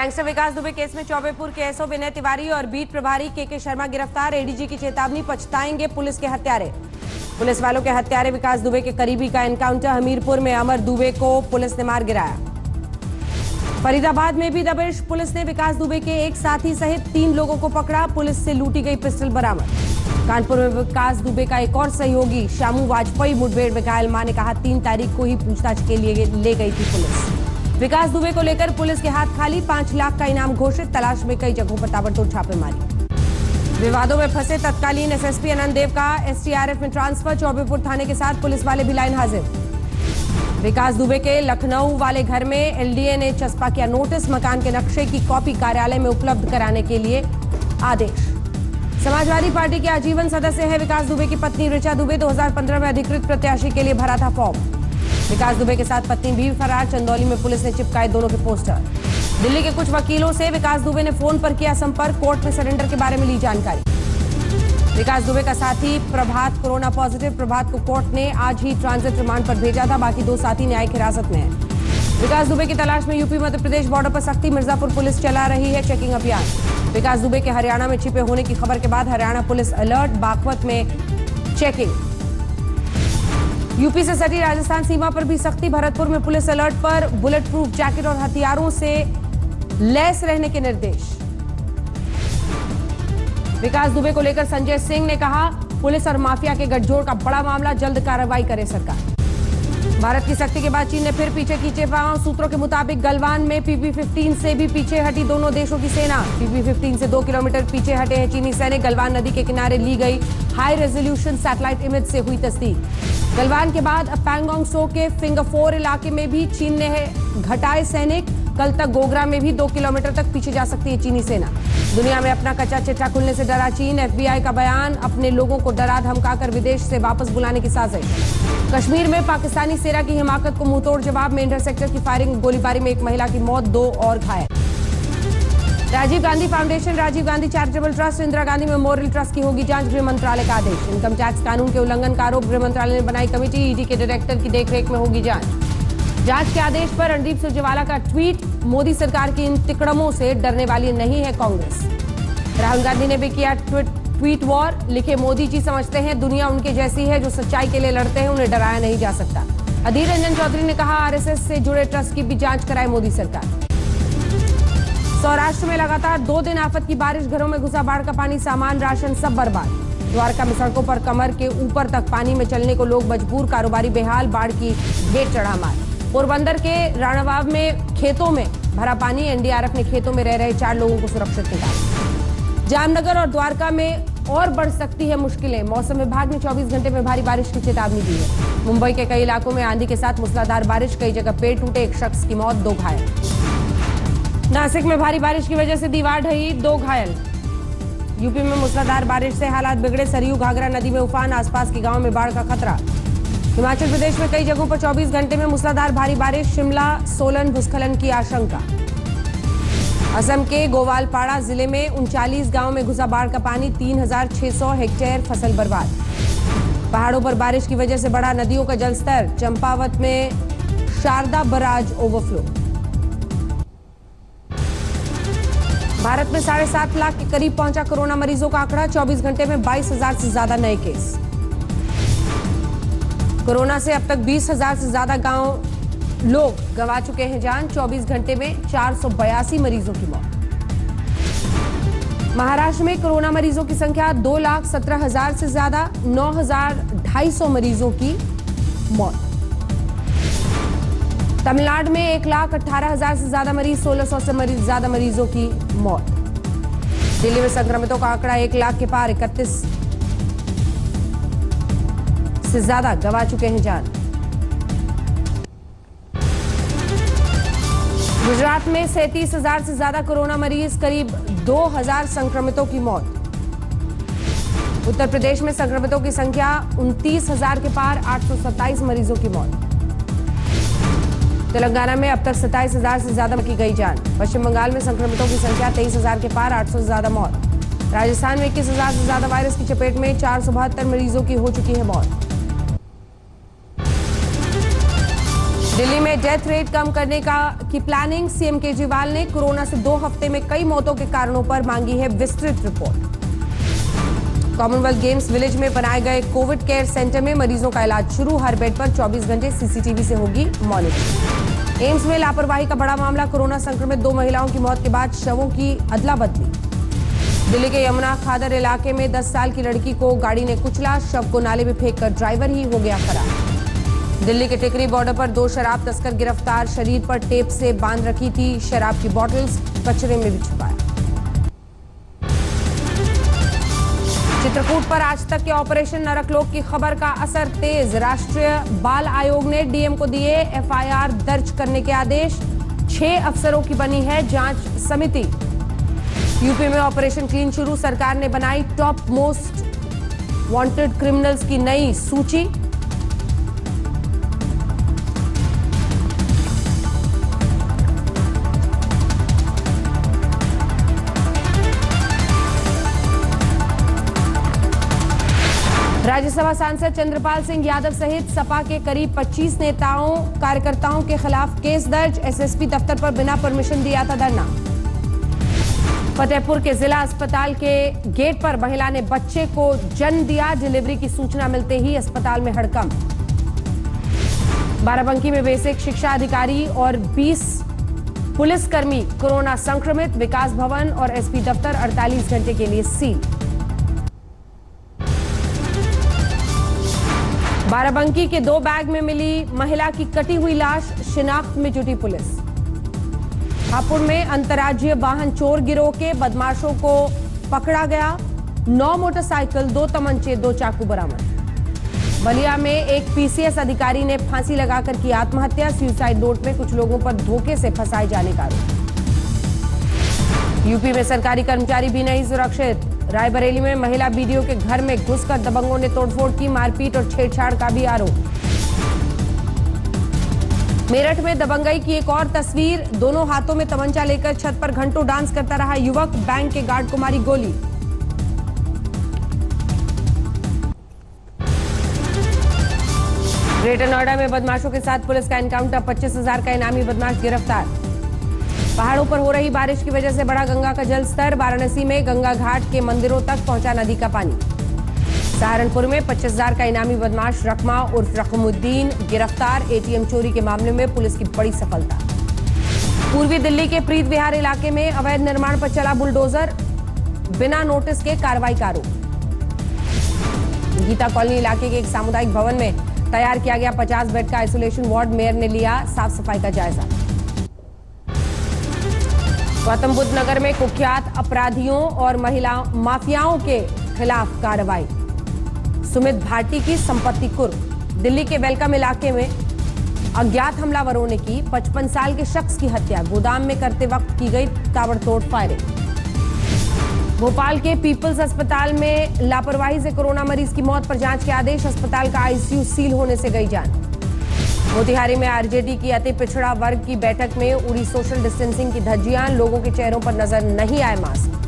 Gangster विकास Dubey case में चौबेपुर के SO Vinay Tiwari और बीट प्रभारी के शर्मा गिरफ्तार। एडीजी की चेतावनी, पछताएंगे पुलिस के हत्यारे। पुलिस वालों के हत्यारे विकास दुबे के करीबी का एनकाउंटर। हमीरपुर में अमर दुबे को पुलिस ने मार गिराया। फरीदाबाद में भी दबिश, पुलिस ने विकास दुबे के एक साथी सहित 3 लोगों को पकड़ा। पुलिस से लूटी गई पिस्टल बरामद। कानपुर में विकास दुबे का एक और सहयोगी शामू वाजपेयी मुठभेड़ में घायल। मां ने कहा 3 तारीख को ही पूछताछ के लिए ले गई थी पुलिस। विकास दुबे को लेकर पुलिस के हाथ खाली, 5 लाख का इनाम घोषित। तलाश में कई जगहों पर ताबड़तोड़ छापेमारी। विवादों में फंसे तत्कालीन एसएसपी अनंत देव का एसटीआरएफ में ट्रांसफर। चौबेपुर थाने के साथ पुलिस वाले भी लाइन हाजिर। विकास दुबे के लखनऊ वाले घर में एलडीए ने चस्पा किया नोटिस। मकान के नक्शे की कॉपी कार्यालय में उपलब्ध कराने के लिए आदेश। समाजवादी पार्टी के आजीवन सदस्य है विकास दुबे की पत्नी ऋचा दुबे। 2015 में अधिकृत प्रत्याशी के लिए भरा था फॉर्म। विकास दुबे के साथ पत्नी भी फरार। चंदौली में पुलिस ने चिपकाए दोनों के पोस्टर। दिल्ली के कुछ वकीलों से विकास दुबे ने फोन पर किया संपर्क। कोर्ट में सरेंडर के बारे में ली जानकारी। विकास दुबे का साथी प्रभात कोरोना पॉजिटिव। प्रभात को कोर्ट ने आज ही ट्रांजिट रिमांड पर भेजा था। बाकी 2 साथी न्यायिक हिरासत में हैं। विकास दुबे की तलाश में यूपी मध्य प्रदेश बॉर्डर पर सख्ती। मिर्जापुर पुलिस चला रही है चेकिंग अभियान। विकास दुबे के हरियाणा में छिपे होने की खबर के बाद हरियाणा पुलिस अलर्ट। बागपत में चेकिंग। यूपी से सटी राजस्थान सीमा पर भी सख्ती। भरतपुर में पुलिस अलर्ट पर। बुलेट प्रूफ जैकेट और हथियारों से लैस रहने के निर्देश। विकास दुबे को लेकर संजय सिंह ने कहा पुलिस और माफिया के गठजोड़ का बड़ा मामला, जल्द कार्रवाई करे सरकार। भारत की सख्ती के बाद चीन ने फिर पीछे खींचे पांव। सूत्रों के मुताबिक गलवान में पीपी-15 से भी पीछे हटी दोनों देशों की सेना। पीपी-15 से 2 किलोमीटर पीछे हटे हैं चीनी सैनिक। गलवान नदी के किनारे ली गई हाई रेजोल्यूशन सैटेलाइट इमेज से हुई तस्दीक। गलवान के बाद अब पैंगोंग त्सो के फिंगर 4 इलाके में भी चीन ने घटाए सैनिक। कल तक गोगरा में भी 2 किलोमीटर तक पीछे जा सकती है चीनी सेना। दुनिया में अपना कच्चा चिट्ठा खुलने से डरा चीन। एफबीआई का बयान, अपने लोगों को डरा धमकाकर विदेश से वापस बुलाने की साजिश। कश्मीर में पाकिस्तानी सेना की हिमाकत को मुंहतोड़ जवाब। मेंढर सेक्टर की फायरिंग गोलीबारी में 1 महिला की मौत, 2 और घायल। Rajiv Gandhi foundation, Rajiv Gandhi charitable trust, Indira Gandhi memorial trust की होगी जांच। गृह मंत्रालय का आदेश। इनकम टैक्स कानून के उल्लंघन का आरोप। गृह मंत्रालय ने बनाई कमेटी। ईडी के डायरेक्टर की देखरेख में होगी जांच। जांच के आदेश पर रणदीप सुरजेवाला का ट्वीट, मोदी सरकार की इन तिकड़मों से डरने वाली नहीं है कांग्रेस। राहुल गांधी ने भी किया ट्वीट वॉर। लिखे, मोदी जी समझते हैं दुनिया उनके जैसी है, जो सच्चाई के लिए लड़ते हैं उन्हें डराया नहीं जा सकता। अधीर रंजन चौधरी ने कहा आरएसएस से जुड़े ट्रस्ट की भी जांच कराए मोदी सरकार। सौराष्ट्र में लगातार 2 दिन आफत की बारिश। घरों में घुसा बाढ़ का पानी, सामान राशन सब बर्बाद। द्वारका में सड़कों पर कमर के ऊपर तक पानी में चलने को लोग मजबूर। कारोबारी बेहाल। बाढ़ की भेंट चढ़ा मार। पोरबंदर के राणावाव में खेतों में भरा पानी। एनडीआरएफ ने खेतों में रह रहे 4 लोगों को सुरक्षित निकाला। जामनगर और द्वारका में और बढ़ सकती है मुश्किलें। मौसम विभाग ने 24 घंटे में भारी बारिश की चेतावनी दी है। मुंबई के कई इलाकों में आंधी के साथ मूसलाधार बारिश। कई जगह पेड़ टूटे, 1 शख्स की मौत, 2 घायल। नासिक में भारी बारिश की वजह से दीवार ढही, 2 घायल। यूपी में मूसलाधार बारिश से हालात बिगड़े। सरयू घाघरा नदी में उफान। आसपास के गांव में बाढ़ का खतरा। हिमाचल प्रदेश में कई जगहों पर 24 घंटे में मूसलाधार भारी बारिश। शिमला, सोलन भूस्खलन की आशंका। असम के गोवालपाड़ा जिले में 39 गांव में घुसा बाढ़ का पानी। 3600 हेक्टेयर फसल बर्बाद। पहाड़ों पर बारिश की वजह से बढ़ा नदियों का जलस्तर। चंपावत में शारदा बराज ओवरफ्लो। भारत में 7.5 लाख के करीब पहुंचा कोरोना मरीजों का आंकड़ा। 24 घंटे में 22,000 से ज्यादा नए केस। कोरोना से अब तक 20,000 से ज्यादा लोग गंवा चुके हैं जान। 24 घंटे में 482 मरीजों की मौत। महाराष्ट्र में कोरोना मरीजों की संख्या 2,17,000 से ज्यादा। 9,250 मरीजों की मौत। तमिलनाडु में 1,18,000 से ज्यादा मरीज। 1,600 से ज्यादा मरीजों की मौत। दिल्ली में संक्रमितों का आंकड़ा 1 लाख के पार। 31 से ज्यादा गंवा चुके हैं जान। गुजरात में 37,000 से ज्यादा कोरोना मरीज। करीब 2,000 संक्रमितों की मौत। उत्तर प्रदेश में संक्रमितों की संख्या 29,000 के पार। 827 मरीजों की मौत। तेलंगाना में अब तक 27,000 से ज्यादा की गई जान। पश्चिम बंगाल में संक्रमितों की संख्या 23,000 के पार। 800 से ज्यादा मौत। राजस्थान में 21,000 से ज्यादा वायरस की चपेट में। 472 मरीजों की हो चुकी है मौत। दिल्ली में डेथ रेट कम करने की प्लानिंग। सीएम केजरीवाल ने कोरोना से 2 हफ्ते में कई मौतों के कारणों पर मांगी है विस्तृत रिपोर्ट। कॉमनवेल्थ गेम्स विलेज में बनाए गए कोविड केयर सेंटर में मरीजों का इलाज शुरू। हर बेड पर 24 घंटे सीसीटीवी से होगी मॉनिटरिंग। एम्स में लापरवाही का बड़ा मामला। कोरोना संक्रमित 2 महिलाओं की मौत के बाद शवों की अदला बदली। दिल्ली के यमुना खादर इलाके में 10 साल की लड़की को गाड़ी ने कुचला। शव को नाले में फेंककर ड्राइवर ही हो गया फरार। दिल्ली के टिकरी बॉर्डर पर 2 शराब तस्कर गिरफ्तार। शरीर पर टेप से बांध रखी थी शराब की बॉटल्स, कचरे में भी छुपाया। चित्रकूट पर आज तक के ऑपरेशन नरकलोक की खबर का असर तेज। राष्ट्रीय बाल आयोग ने डीएम को दिए एफआईआर दर्ज करने के आदेश। 6 अफसरों की बनी है जांच समिति। यूपी में ऑपरेशन क्लीन शुरू। सरकार ने बनाई टॉप मोस्ट वांटेड क्रिमिनल्स की नई सूची। राज्यसभा सांसद चंद्रपाल सिंह यादव सहित सपा के करीब 25 नेताओं कार्यकर्ताओं के खिलाफ केस दर्ज। एसएसपी दफ्तर पर बिना परमिशन दिया था धरना। फतेहपुर के जिला अस्पताल के गेट पर महिला ने बच्चे को जन्म दिया। डिलीवरी की सूचना मिलते ही अस्पताल में हड़कंप। बाराबंकी में बेसिक शिक्षा अधिकारी और 20 पुलिसकर्मी कोरोना संक्रमित। विकास भवन और एसपी दफ्तर 48 घंटे के लिए सील। बाराबंकी के 2 बैग में मिली महिला की कटी हुई लाश। शिनाख्त में जुटी पुलिस। हापुड़ में अंतर्राज्यीय वाहन चोर गिरोह के बदमाशों को पकड़ा गया। 9 मोटरसाइकिल, 2 तमंचे, 2 चाकू बरामद। बलिया में एक पीसीएस अधिकारी ने फांसी लगाकर की आत्महत्या। सुसाइड नोट में कुछ लोगों पर धोखे से फंसाए जाने का आरोप। यूपी में सरकारी कर्मचारी भी नहीं सुरक्षित। रायबरेली में महिला बीडीओ के घर में घुसकर दबंगों ने तोड़फोड़ की। मारपीट और छेड़छाड़ का भी आरोप। मेरठ में दबंगई की एक और तस्वीर। दोनों हाथों में तमंचा लेकर छत पर घंटों डांस करता रहा युवक। बैंक के गार्ड को मारी गोली। ग्रेटर नोएडा में बदमाशों के साथ पुलिस का एनकाउंटर। 25,000 का इनामी बदमाश गिरफ्तार। पहाड़ों पर हो रही बारिश की वजह से बढ़ा गंगा का जलस्तर। वाराणसी में गंगा घाट के मंदिरों तक पहुंचा नदी का पानी। सहारनपुर में 25,000 का इनामी बदमाश रकमा उर्फ रकमुद्दीन गिरफ्तार। एटीएम चोरी के मामले में पुलिस की बड़ी सफलता। पूर्वी दिल्ली के प्रीत विहार इलाके में अवैध निर्माण पर चला बुलडोजर। बिना नोटिस के कार्रवाई का आरोप। गीता कॉलोनी इलाके के एक सामुदायिक भवन में तैयार किया गया 50 बेड का आइसोलेशन वार्ड। मेयर ने लिया साफ सफाई का जायजा। गौतम बुद्ध नगर में कुख्यात अपराधियों और महिला माफियाओं के खिलाफ कार्रवाई। सुमित भाटी की संपत्ति कुर्क। दिल्ली के वेलकम इलाके में अज्ञात हमलावरों ने की 55 साल के शख्स की हत्या। गोदाम में करते वक्त की गई ताबड़तोड़ फायरिंग। भोपाल के पीपल्स अस्पताल में लापरवाही से कोरोना मरीज की मौत पर जांच के आदेश। अस्पताल का आईसीयू सील होने से गई जान। मोतिहारी में आरजेडी की अति पिछड़ा वर्ग की बैठक में उड़ी सोशल डिस्टेंसिंग की धज्जियां। लोगों के चेहरों पर नजर नहीं आए मास्क।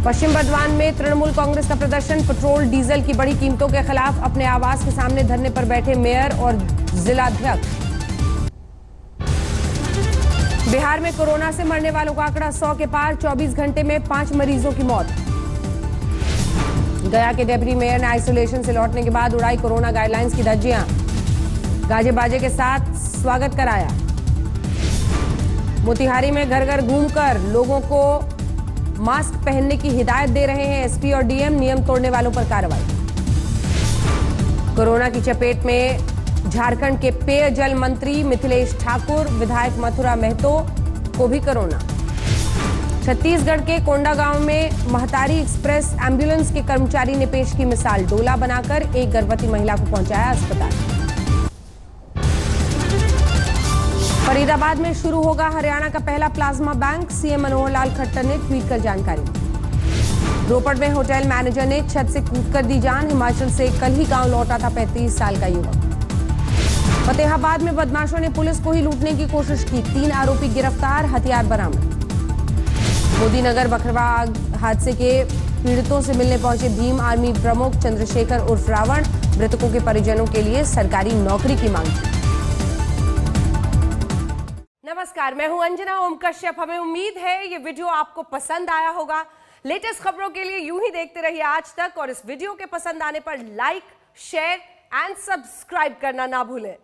पश्चिम बर्धमान में तृणमूल कांग्रेस का प्रदर्शन। पेट्रोल डीजल की बढ़ी कीमतों के खिलाफ अपने आवास के सामने धरने पर बैठे मेयर और जिलाध्यक्ष। बिहार में कोरोना से मरने वालों का आंकड़ा 100 के पार। 24 घंटे में 5 मरीजों की मौत। गया के डेप्यूटी मेयर ने आइसोलेशन से लौटने के बाद उड़ाई कोरोना गाइडलाइंस की धज्जियां। गाजे बाजे के साथ स्वागत कराया। मोतिहारी में घर घर घूमकर लोगों को मास्क पहनने की हिदायत दे रहे हैं एसपी और डीएम। नियम तोड़ने वालों पर कार्रवाई। कोरोना की चपेट में झारखंड के पेयजल मंत्री मिथिलेश ठाकुर। विधायक मथुरा महतो को भी कोरोना। छत्तीसगढ़ के कोंडागांव में महतारी एक्सप्रेस एम्बुलेंस के कर्मचारी ने पेश की मिसाल। डोला बनाकर एक गर्भवती महिला को पहुंचाया अस्पताल। फरीदाबाद में शुरू होगा हरियाणा का पहला plasma bank. CM Manohar Lal Khattar ने ट्वीट कर जानकारी। रोपड़ में होटल मैनेजर ने छत से कूदकर दी जान। हिमाचल से कल ही गांव लौटा था 35 साल का युवक। फतेहाबाद में बदमाशों ने पुलिस को ही लूटने की कोशिश की। 3 आरोपी गिरफ्तार, हथियार बरामद। मोदी नगर बखरवाग हादसे के पीड़ितों से मिलने पहुंचे भीम आर्मी प्रमुख चंद्रशेखर उर्फ रावण। मृतकों के परिजनों के लिए सरकारी नौकरी की मांग की। नमस्कार, मैं हूं अंजना ओम कश्यप। हमें उम्मीद है ये वीडियो आपको पसंद आया होगा। लेटेस्ट खबरों के लिए यूं ही देखते रहिए आज तक और इस वीडियो के पसंद आने पर लाइक, शेयर एंड सब्सक्राइब करना ना भूलें।